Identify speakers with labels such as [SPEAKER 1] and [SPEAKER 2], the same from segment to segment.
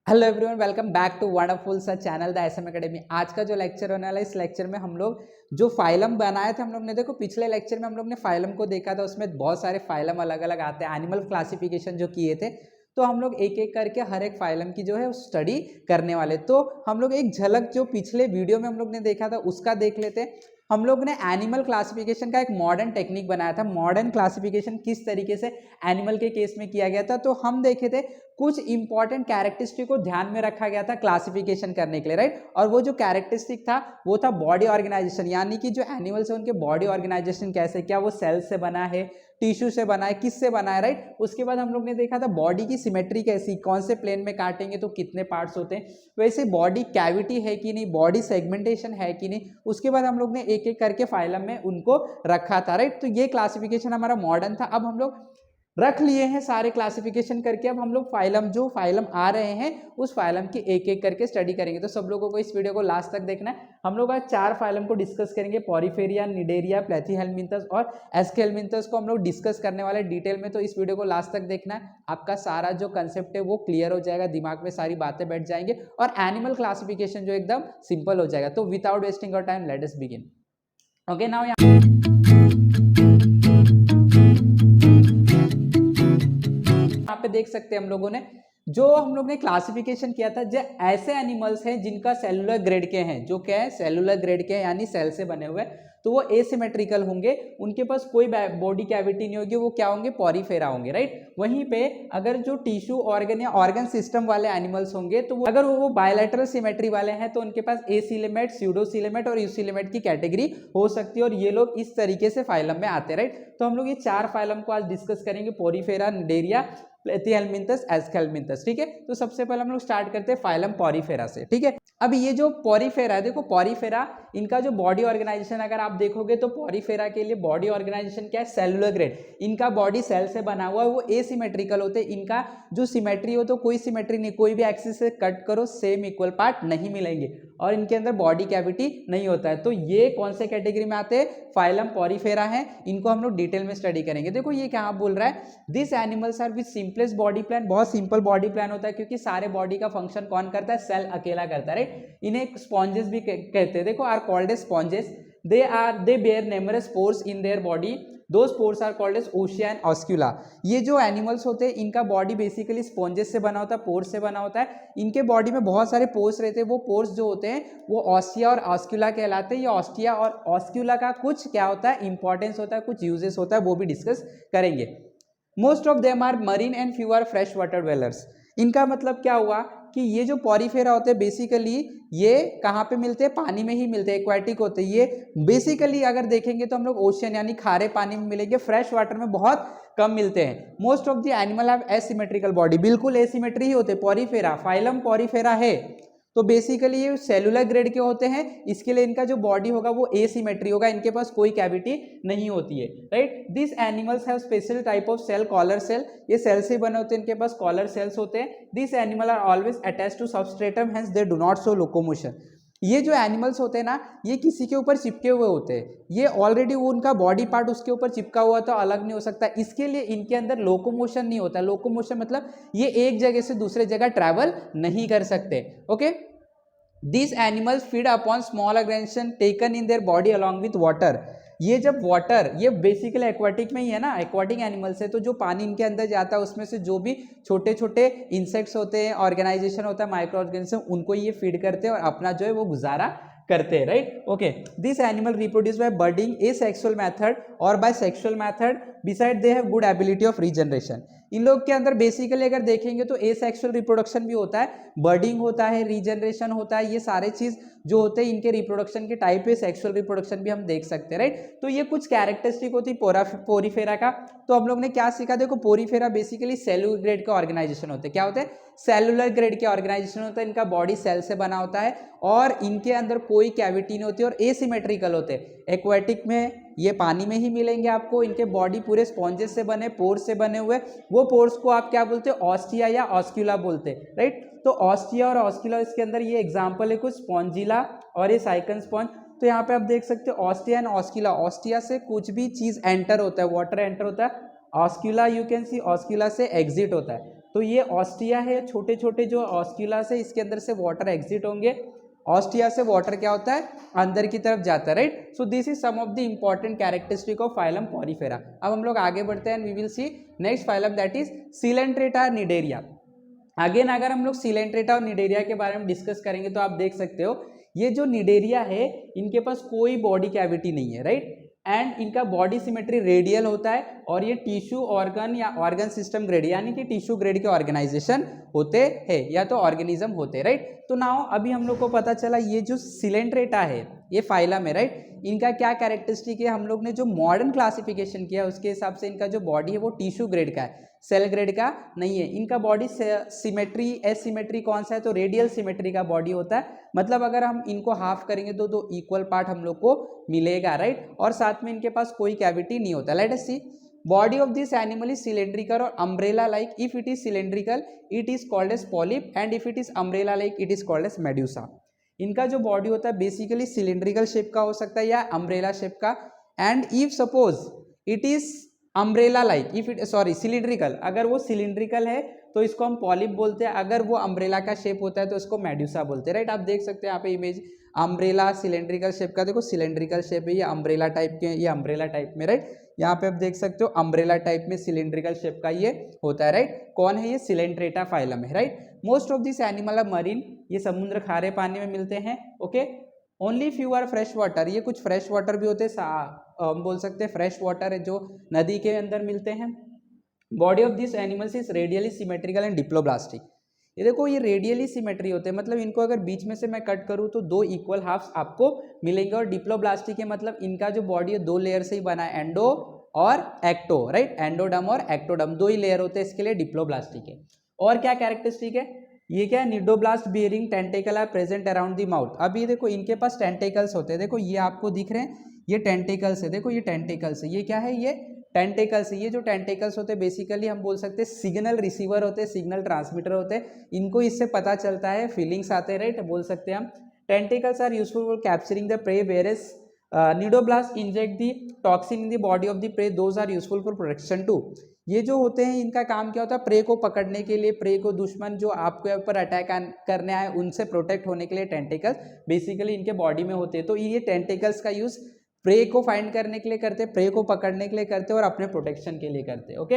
[SPEAKER 1] Hello everyone, welcome back to wonderful सा channel the S M academy. आज का जो लेक्चर होने वाला है, इस लेक्चर में हम लोग जो फाइलम बनाए थे, हम लोग ने देखो पिछले लेक्चर में हम लोग ने फाइलम को देखा था। उसमें बहुत सारे फाइलम अलग अलग आते हैं, एनिमल क्लासिफिकेशन जो किए थे। तो हम लोग एक एक करके हर एक फाइलम की जो है स्टडी करने वाले। तो हम लोग एक झलक जो पिछले वीडियो में हम लोग ने देखा था उसका देख लेते हैं। हम लोग ने एनिमल क्लासिफिकेशन का एक मॉडर्न टेक्निक बनाया था। मॉडर्न क्लासिफिकेशन किस तरीके से एनिमल के केस में किया गया था, तो हम देखे थे कुछ इंपॉर्टेंट कैरेक्टरिस्टिक को ध्यान में रखा गया था क्लासिफिकेशन करने के लिए, राइट। और वो जो कैरेक्टरिस्टिक था वो था बॉडी ऑर्गेनाइजेशन, यानी कि जो एनिमल्स है उनके बॉडी ऑर्गेनाइजेशन कैसे, क्या वो सेल से बना है, टिश्यू से बना है, किससे बना है, राइट। उसके बाद हम लोग ने देखा था बॉडी की सिमेट्री कैसी, कौन से प्लेन में काटेंगे तो कितने पार्ट्स होते हैं, वैसे बॉडी कैविटी है कि नहीं, बॉडी सेगमेंटेशन है कि नहीं। उसके बाद हम लोग ने एक एक करके फाइलम में उनको रखा था, राइट। तो ये क्लासिफिकेशन हमारा मॉडर्न था। अब हम लोग रख लिए हैं सारे क्लासिफिकेशन करके। अब हम लोग जो फाइलम आ रहे हैं उस फाइलम की एक एक करके स्टडी करेंगे। तो सब लोगों को इस वीडियो को लास्ट तक देखना है। हम लोग आज 4 फाइलम को डिस्कस करेंगे, पॉरीफेरिया, निडेरिया, प्लेथीहेल्मिन्थस और एस्केल्मिन्थस को हम लोग डिस्कस करने वाले डिटेल में। तो इस वीडियो को लास्ट तक देखना है, आपका सारा जो कंसेप्ट है वो क्लियर हो जाएगा, दिमाग में सारी बातें बैठ जाएंगे और एनिमल क्लासिफिकेशन जो एकदम सिंपल हो जाएगा। तो without wasting your time let us begin. Okay, now पे देख सकते हैं हम लोगों ने जो हम लोग ने क्लासिफिकेशन किया था, जो ऐसे एनिमल्स हैं जिनका सेलुलर ग्रेड के हैं, जो क्या है सेलुलर ग्रेड के हैं यानी सेल से बने हुए, तो वो एसिमेट्रिकल होंगे, उनके पास कोई बॉडी कैविटी नहीं होगी, वो क्या होंगे, पॉरीफेरा होंगे, राइट। वहीं पे अगर जो टिश्यू ऑर्गन या ऑर्गन सिस्टम वाले एनिमल्स होंगे तो अगर वो बायलैटरल सिमेट्री वाले हैं तो उनके पास एसिलेमेट, स्यूडोसिलेमेट और यूसिलेमेट की कैटेगरी हो सकती है और ये लोग इस तरीके से फाइलम में आते हैं, राइट। तो हम लोग ये 4 फाइलम को आज डिस्कस करेंगे, पॉरीफेरा, निडेरिया, प्लेथीहेल्मिन्थस, एस्केल्मिन्थस, ठीक है। तो सबसे पहले हम लोग स्टार्ट करते हैं फाइलम पॉरीफेरा से, ठीक है। अब ये जो पॉरीफेरा है, देखो पॉरीफेरा इनका जो बॉडी ऑर्गेनाइजेशन अगर आप देखोगे तो पॉरीफेरा के लिए बॉडी ऑर्गेनाइजेशन क्या है, सेलुलर ग्रेड। इनका बॉडी सेल से बना हुआ है, वो एसिमेट्रिकल होते हैं। इनका जो सिमेट्री हो तो कोई सिमेट्री नहीं, कोई भी एक्सिस से कट करो सेम इक्वल पार्ट नहीं मिलेंगे और इनके अंदर बॉडी कैविटी नहीं होता है। तो ये कौन से कैटेगरी में आते हैं, फाइलम पॉरीफेरा है। इनको हम लोग डिटेल में स्टडी करेंगे। देखो ये क्या बोल रहा है, this animals are with simplest body plan. बहुत सिंपल बॉडी प्लान होता है क्योंकि सारे बॉडी का फंक्शन कौन करता है, सेल अकेला करता है, राइट। इन्हें स्पॉन्जेस भी कहते हैं, देखो are called as sponges. They bear numerous pores in their body, those pores are called as ossia and oscula। ये जो एनिमल्स होते हैं इनका बॉडी बेसिकली स्पॉन्जेस से बना होता है, पोर्स से बना होता है। इनके बॉडी में बहुत सारे पोर्स रहते हैं, वो पोर्स जो होते हैं वो ऑस्टिया और ऑस्क्यूला कहलाते हैं। ये ऑस्टिया और ऑस्क्यूला का कुछ क्या होता है, इंपॉर्टेंस होता है, कुछ यूजेस होता है, वो भी डिस्कस करेंगे। Most of them are marine and few are fresh water dwellers. इनका मतलब क्या हुआ कि ये जो पॉरीफेरा होते हैं बेसिकली ये कहाँ पे मिलते हैं, पानी में ही मिलते हैं, एक्वाटिक होते हैं। ये बेसिकली अगर देखेंगे तो हम लोग ओशियन यानी खारे पानी में मिलेंगे, फ्रेश वाटर में बहुत कम मिलते हैं। Most of the animal have asymmetrical body, बिल्कुल एसिमेट्री ही होते हैं। पॉरीफेरा, फाइलम पॉरीफेरा है तो बेसिकली ये सेलुलर ग्रेड के होते हैं, इसके लिए इनका जो बॉडी होगा वो एसिमेट्री होगा, इनके पास कोई कैविटी नहीं होती है, right. This animals have special type of cell, collar cell. ये सेल से बने होते हैं, इनके पास कॉलर सेल्स होते हैं। This animal are always attached to substratum, hence they do not show locomotion. ये जो एनिमल्स होते हैं ना, ये किसी के ऊपर चिपके हुए होते हैं, ये ऑलरेडी उनका बॉडी पार्ट उसके ऊपर चिपका हुआ तो अलग नहीं हो सकता, इसके लिए इनके अंदर लोकोमोशन नहीं होता। लोकोमोशन मतलब ये एक जगह से दूसरे जगह ट्रैवल नहीं कर सकते, okay. These animals feed upon small organisms taken in their body along with water। ये जब वाटर, ये बेसिकली एक्वाटिक में ही है ना, एक्वाटिक एनिमल्स है, तो जो पानी इनके अंदर जाता है उसमें से जो भी छोटे छोटे इंसेक्ट्स होते हैं, ऑर्गेनाइजेशन होता है, माइक्रो ऑर्गेनिज्म, उनको ये फीड करते हैं और अपना जो है वो गुजारा करते हैं, right. Okay, this animal reproduce by budding, asexual method और by sexual method. Beside they have good ability of regeneration. इन लोग के अंदर बेसिकली अगर देखेंगे तो एसेक्सुअल रिप्रोडक्शन भी होता है, बर्डिंग होता है, रीजनरेशन होता है, ये सारे चीज जो होते हैं इनके रिप्रोडक्शन के टाइप है। सेक्सुअल रिप्रोडक्शन भी हम देख सकते हैं, राइट। तो ये कुछ कैरेक्टरिस्टिक होती है पोरीफेरा का। तो हम लोग ने क्या सीखा, देखो पोरीफेरा बेसिकली सेलुलर ग्रेड के ऑर्गेनाइजेशन होते हैं। क्या होते हैं, सेलुलर ग्रेड के ऑर्गेनाइजेशन होता है। इनका बॉडी सेल से बना होता है और इनके अंदर कोई कैविटी नहीं होती और एसिमेट्रिकल होते हैं। एक्वाटिक में ये पानी में ही मिलेंगे आपको। इनके बॉडी पूरे स्पॉन्जेस से बने, पोर्स से बने हुए, वो पोर्स को आप क्या बोलते हैं, ऑस्टिया या ऑस्क्यूला बोलते हैं, राइट। तो ऑस्टिया और ऑस्क्यूला, इसके अंदर ये एग्जांपल है कुछ, स्पॉन्जिला और ये साइकन स्पॉन्ज। तो यहाँ पे आप देख सकते हो ऑस्टिया एंड ऑस्क्यूला। ऑस्टिया से कुछ भी चीज एंटर होता है, वाटर एंटर होता है। ऑस्क्यूला यू कैन सी, ऑस्क्यूला से एग्जिट होता है। तो ये ऑस्टिया है, छोटे छोटे जो ऑस्क्यूलास है इसके अंदर से वाटर एग्जिट होंगे, ऑस्टिया से वाटर क्या होता है अंदर की तरफ जाता है, right. So this is some of the important characteristic of phylum Porifera. अब हम लोग आगे बढ़ते हैं, we will see next phylum that is Coelenterata Cnidaria. Again अगर हम लोग सिलेंट्रेटा और निडेरिया के बारे में डिस्कस करेंगे तो आप देख सकते हो ये जो निडेरिया है इनके पास कोई बॉडी कैविटी नहीं है, राइट, एंड इनका बॉडी सिमेट्री रेडियल होता है और ये टिश्यू ऑर्गन या ऑर्गन सिस्टम ग्रेड यानी कि टिश्यू ग्रेड के ऑर्गेनाइजेशन होते हैं या तो ऑर्गेनिज्म होते हैं, राइट। तो नाउ अभी हम लोग को पता चला ये जो सिलेंट्रेटा है ये फाइलम है, राइट। इनका क्या कैरेक्टरिस्टिक है, हम लोग ने जो मॉडर्न क्लासिफिकेशन किया उसके हिसाब से इनका जो बॉडी है वो टिश्यू ग्रेड का है, सेल ग्रेड का नहीं है। इनका बॉडी सिमेट्री एसिमेट्री कौन सा है, तो रेडियल सिमेट्री का बॉडी होता है, मतलब अगर हम इनको हाफ करेंगे तो दो इक्वल पार्ट हम लोग को मिलेगा, राइट। और साथ में इनके पास कोई कैविटी नहीं होता। Let us see body of this animal is cylindrical और umbrella like. If it is cylindrical it is called as polyp and if it is umbrella like it is called as medusa. इनका जो body होता है basically cylindrical shape का हो सकता है या अम्ब्रेला शेप का, and if suppose it is umbrella like, if it sorry cylindrical, अगर वो सिलिंड्रिकल है तो इसको हम पॉलिप बोलते हैं, अगर वो अम्ब्रेला का शेप होता है तो इसको मेड्यूसा बोलते हैं, राइट। आप देख सकते हैं यहाँ पे इमेज अम्ब्रेला सिलेंड्रिकल शेप का, देखो सिलेंड्रिकल शेप है, ये अम्ब्रेला टाइप के, ये अम्ब्रेला टाइप में, राइट। यहाँ पे आप देख सकते हो अम्ब्रेला टाइप में सिलेंड्रिकल शेप का ये होता है, राइट। कौन है ये, सिलेंट्रेटा फाइलम है, right. Most of this animal are marine, ये समुद्र खारे पानी में मिलते हैं, okay. Only few are fresh water, ये कुछ फ्रेश वाटर भी होते हैं, हम बोल सकते हैं फ्रेश वाटर है जो नदी के अंदर मिलते हैं। Body of this animals is radially symmetrical and diploblastic. ये देखो ये रेडियली सिमेट्री होते हैं, मतलब इनको अगर बीच में से मैं कट करूँ तो दो इक्वल हाफ्स आपको मिलेंगे, और डिप्लोब्लास्टिक है मतलब इनका जो बॉडी है दो लेयर से ही बना है, एंडो और एक्टो, राइट। एंडोडम और एक्टोडम दो ही लेयर होते हैं, इसके लिए डिप्लोब्लास्टिक है। और क्या कैरेक्टरिस्टिक है, ये क्या है, cnidoblast bearing tentacle are present around the mouth. अब ये देखो इनके पास टेंटेकल्स होते हैं, देखो ये आपको दिख रहे हैं, ये टेंटेकल्स है, देखो ये टेंटेकल्स है, ये क्या है, ये टेंटेकल्स है। ये जो टेंटेकल्स होते हैं बेसिकली हम बोल सकते हैं सिग्नल रिसीवर होते हैं, सिग्नल ट्रांसमीटर होते हैं, इनको इससे पता चलता है, फीलिंग्स आते हैं, राइट, बोल सकते हैं हम। Tentacles are useful for capturing the prey, whereas cnidoblast inject the toxin in the body of the prey, those are useful for protection too. ये जो होते हैं इनका काम क्या होता है, प्रे को पकड़ने के लिए, प्रे को दुश्मन जो आपके ऊपर अटैक करने आए उनसे प्रोटेक्ट होने के लिए टेंटेकल्स बेसिकली इनके बॉडी में होते हैं। तो ये टेंटेकल्स का यूज प्रे को फाइंड करने के लिए करते हैं, प्रे को पकड़ने के लिए करते हैं और अपने प्रोटेक्शन के लिए करते हैं, ओके।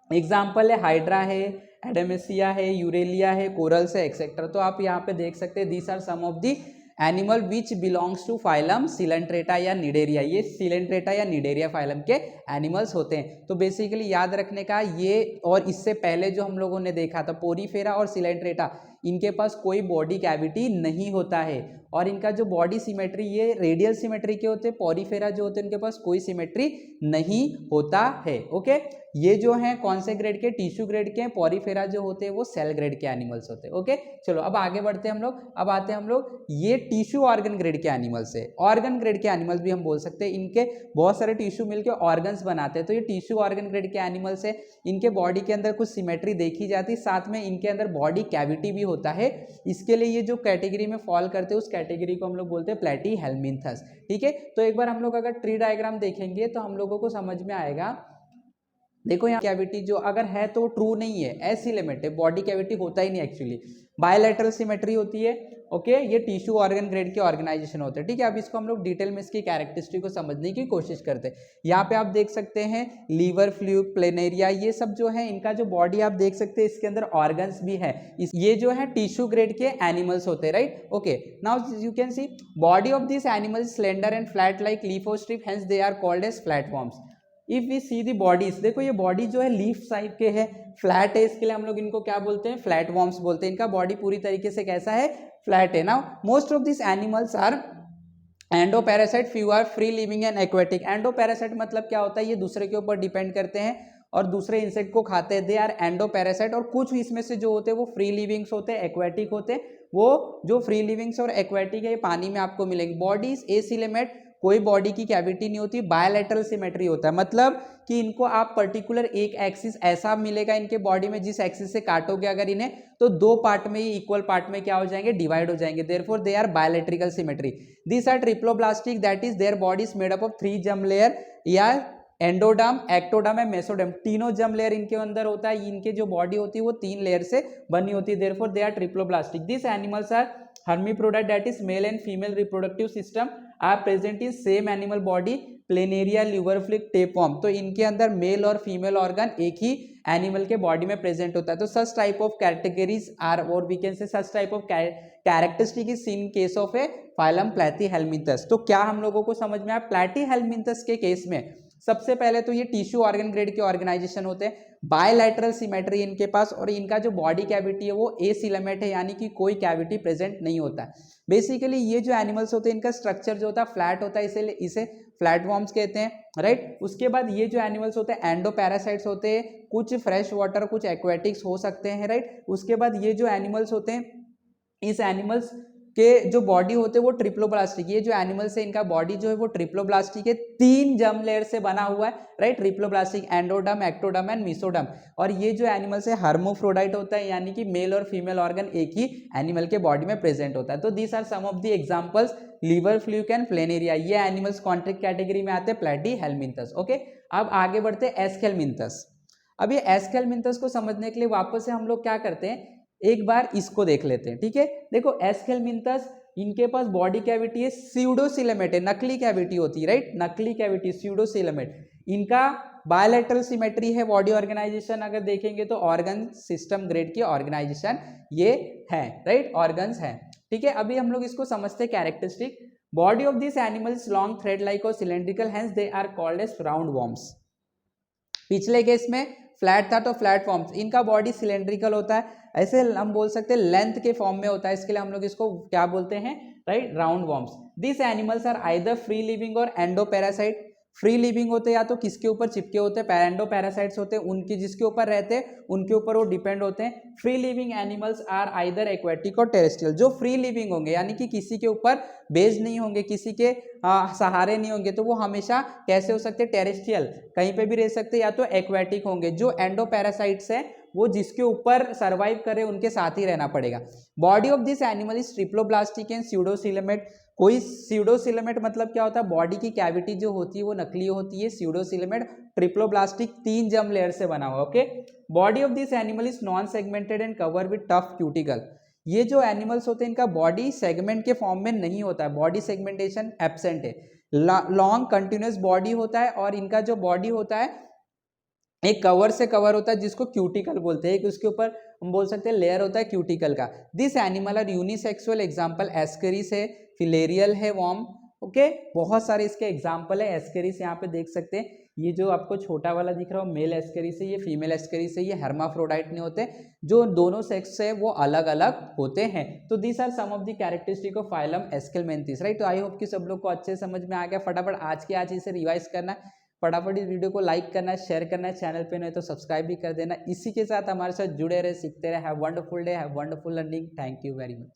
[SPEAKER 1] एग्जाम्पल है हाइड्रा है, एडेमेसिया है, यूरेलिया है, कोरल्स है, एक्सेट्रा। तो आप यहाँ पे देख सकते हैं these are some of the animal which belongs to phylum Coelenterata या निडेरिया। ये सिलेंट्रेटा या निडेरिया फाइलम के एनिमल्स होते हैं। तो बेसिकली याद रखने का ये, और इससे पहले जो हम लोगों ने देखा था पोरीफेरा और सिलेंट्रेटा, इनके पास कोई बॉडी कैविटी नहीं होता है, और इनका जो बॉडी सिमेट्री ये रेडियल सिमेट्री के होते हैं। पोरीफेरा जो होते हैं उनके पास कोई सिमेट्री नहीं होता है, ओके। ये जो है कौन से ग्रेड के, टिश्यू ग्रेड के हैं। पोरीफेरा जो होते हैं वो सेल ग्रेड के एनिमल्स होते हैं, ओके। चलो अब आगे बढ़ते हैं हम लोग, अब आते हैं हम लोग ये टिश्यू ऑर्गन ग्रेड के एनिमल्स है। ऑर्गन ग्रेड के एनिमल्स भी हम बोल सकते हैं, इनके बहुत सारे टिश्यू मिलकर ऑर्गन्स बनाते हैं। तो ये टिश्यू ऑर्गन ग्रेड के एनिमल्स है, इनके बॉडी के अंदर कुछ सिमेट्री देखी जाती है, साथ में इनके अंदर बॉडी कैविटी भी होता है। इसके लिए ये जो कैटेगरी में फॉल करते हैं उस कैटेगरी को हम लोग बोलते हैं प्लेटीहेल्मिन्थस, ठीक है। तो एक बार हम लोग अगर ट्री डायग्राम देखेंगे तो हम लोगों को समझ में आएगा, देखो यहाँ कैविटी जो अगर है तो ट्रू नहीं है, एसिलेमेट है, बॉडी कैविटी होता ही नहीं एक्चुअली, बायलैटरल सिमेट्री होती है, ओके। ये टिश्यू ऑर्गन ग्रेड के ऑर्गेनाइजेशन होते हैं, ठीक है। अब इसको हम लोग डिटेल में इसकी कैरेक्टरिस्टिक को समझने की कोशिश करते हैं। यहाँ पे आप देख सकते हैं लीवर, फ्लूक, प्लेनेरिया, ये सब जो है इनका जो बॉडी आप देख सकते हैं, इसके अंदर ऑर्गन्स भी है। ये जो है टिश्यू ग्रेड के एनिमल्स होते हैं, right, okay. Now you can see body of this animals slender and flat like leaf और strip, hence they are called as flatworms. If we see the bodies, देखो ये बॉडी जो है leaf type के है, flat है, इसके लिए हम लोग इनको क्या बोलते हैं, फ्लैट वॉर्म्स बोलते हैं। इनका बॉडी पूरी तरीके से कैसा है, फ्लैट है। Now most of this animals are endoparasite, few are free living and aquatic. Endoparasite मतलब क्या होता है, ये दूसरे के ऊपर डिपेंड करते हैं और दूसरे इंसेक्ट को खाते हैं, दे आर एंडोपैरासाइट। और कुछ इसमें से जो होते हैं वो फ्री लिविंग्स होते हैं, एक्वेटिक होते हैं। वो जो फ्री लिविंग्स और एक्वेटिक है ये पानी में आपको मिलेंगे। बॉडी इज एसिलेमेट, कोई बॉडी की कैविटी नहीं होती, बायलैटरल सिमेट्री होता है, मतलब कि इनको आप पर्टिकुलर एक एक्सिस ऐसा मिलेगा इनके बॉडी में, जिस एक्सिस से काटोगे अगर इन्हें तो दो पार्ट में ही इक्वल पार्ट में क्या हो जाएंगे, डिवाइड हो जाएंगे। Therefore they are bilateral symmetry. This are triploblastic, that is their body is made up of 3 germ layer या एंडोडर्म, एक्टोडर्म एंड मेसोडर्म, तीनों जर्म लेयर इनके अंदर होता है। इनके जो बॉडी होती है वो 3 लेयर से बनी होती है, therefore they are triploblastic. This animals are hermaphrodite, that is male and female reproductive system are present in same animal body, planaria, liver fluke, tapeworm. तो इनके अंदर मेल और फीमेल ऑर्गन एक ही एनिमल के बॉडी में प्रेजेंट होता है। तो such type of categories are, और we can say such type of characteristic is seen in case of a phylum Platyhelminthes. तो क्या हम लोगों को समझ में आया, प्लैटीहेल्मिंथस के केस में सबसे पहले तो ये टिश्यू ऑर्गन ग्रेड के ऑर्गेनाइजेशन होते हैं, बायलैटरल सिमेट्री इनके पास, और इनका जो बॉडी कैविटी है वो एसिलेमेट है, यानी कि कोई कैविटी प्रेजेंट नहीं होता है। बेसिकली ये जो एनिमल्स होते हैं इनका स्ट्रक्चर जो होता है फ्लैट होता है, इसलिए इसे फ्लैटवॉर्म्स कहते हैं, राइट। उसके बाद ये जो एनिमल्स होते हैं एंडोपैरासाइट्स होते हैं, कुछ फ्रेश वाटर कुछ एक्वेटिक्स हो सकते हैं, राइट। उसके बाद ये जो एनिमल्स होते हैं, इस एनिमल्स के जो बॉडी होते हैं वो ट्रिप्लोब्लास्टिक, ये जो एनिमल्स है इनका बॉडी जो है वो ट्रिप्लोब्लास्टिक है, 3 जर्म लेयर से बना हुआ है, right. Triploblastic, endoderm, ectoderm and mesoderm. और ये जो एनिमल्स है हर्माफ्रोडाइट होता है, यानी कि मेल और फीमेल ऑर्गन एक ही एनिमल के बॉडी में प्रेजेंट होता है। तो these are some of the examples, liver fluke and planaria, ये एनिमल्स कॉन्ट्रिक कैटेगरी में आते हैं, प्लैटीहेल्मिंथस। ओके, अब आगे बढ़ते हैं एस्केल्मिंथस। अब ये एस्केल्मिंथस को समझने के लिए वापस से हम लोग क्या करते हैं, एक बार इसको देख लेते हैं, ठीक है। देखो एस्केल्मिंथस, इनके पास बॉडी कैविटी है स्यूडोसिलेमेट है, नकली कैविटी होती है, राइट, नकली कैविटी स्यूडोसिलेमेट। इनका बायलैटरल सिमेट्री है, बॉडी ऑर्गेनाइजेशन अगर देखेंगे तो ऑर्गन सिस्टम ग्रेड की ऑर्गेनाइजेशन ये है, राइट, ऑर्गन्स है, ठीक है। अभी हम लोग इसको समझते हैं characteristic. Body of this animals long thread like और cylindrical, hence they are called as round worms. पिछले केस में फ्लैट था तो फ्लैट फॉर्म्स, इनका बॉडी सिलेंड्रिकल होता है, ऐसे हम बोल सकते हैं लेंथ के फॉर्म में होता है, इसके लिए हम लोग इसको क्या बोलते हैं, right, round worms. This animals are either free living और एंडोपैरासाइट। फ्री लिविंग होते हैं या तो किसके ऊपर चिपके होते हैं, एंडोपैरासाइट्स होते हैं, उनके जिसके ऊपर रहते हैं उनके ऊपर वो डिपेंड होते हैं। Free living animals are either aquatic और टेरेस्ट्रियल। जो फ्री लिविंग होंगे यानी कि किसी के ऊपर बेस्ड नहीं होंगे, किसी के सहारे नहीं होंगे, तो वो हमेशा कैसे हो सकते हैं, टेरेस्ट्रियल, कहीं पे भी रह सकते हैं, या तो एक्वेटिक होंगे। जो एंडोपैरासाइट्स है वो जिसके ऊपर सर्वाइव करे उनके साथ ही रहना पड़ेगा। Body of this animal is triploblastic and pseudocoelomate. कोई स्यूडोसिलेमेट मतलब क्या होता है, बॉडी की कैविटी जो होती है वो नकली होती है, स्यूडोसिलेमेट, ट्रिप्लोब्लास्टिक 3 जर्म लेयर से बना हुआ, okay. Body of this animal is non segmented and cover with tough cuticle. ये जो एनिमल्स होते हैं इनका बॉडी सेगमेंट के फॉर्म में नहीं होता है, बॉडी सेगमेंटेशन एब्सेंट है। लॉन्ग कंटिन्यूस बॉडी होता है, और इनका जो बॉडी होता है एक कवर से कवर होता है जिसको क्यूटिकल बोलते हैं, एक उसके ऊपर हम बोल सकते हैं लेयर होता है क्यूटिकल का। This animal are unisexual, example Ascaris है, फिलेरियल है वॉर्म, ओके। बहुत सारे इसके एग्जांपल है। एस्केरिस यहाँ पे देख सकते हैं, ये जो आपको छोटा वाला दिख रहा है मेल एस्केरिस है, ये फीमेल एस्केरिस है, ये हर्माफ्रोडाइट नहीं होते, जो दोनों सेक्स है वो अलग अलग होते हैं। तो this are some of the characteristic of phylum Aschelminthes, right. तो आई होप कि सब लोग को अच्छे समझ में आ गया। फटाफट आज के आज इसे रिवाइज करना, फटाफट इस वीडियो को लाइक करना है, शेयर करना है, चैनल पे नहीं तो सब्सक्राइब भी कर देना। इसी के साथ हमारे साथ जुड़े रहे, सीखते रहे। Have wonderful day, have wonderful learning. Thank you very much.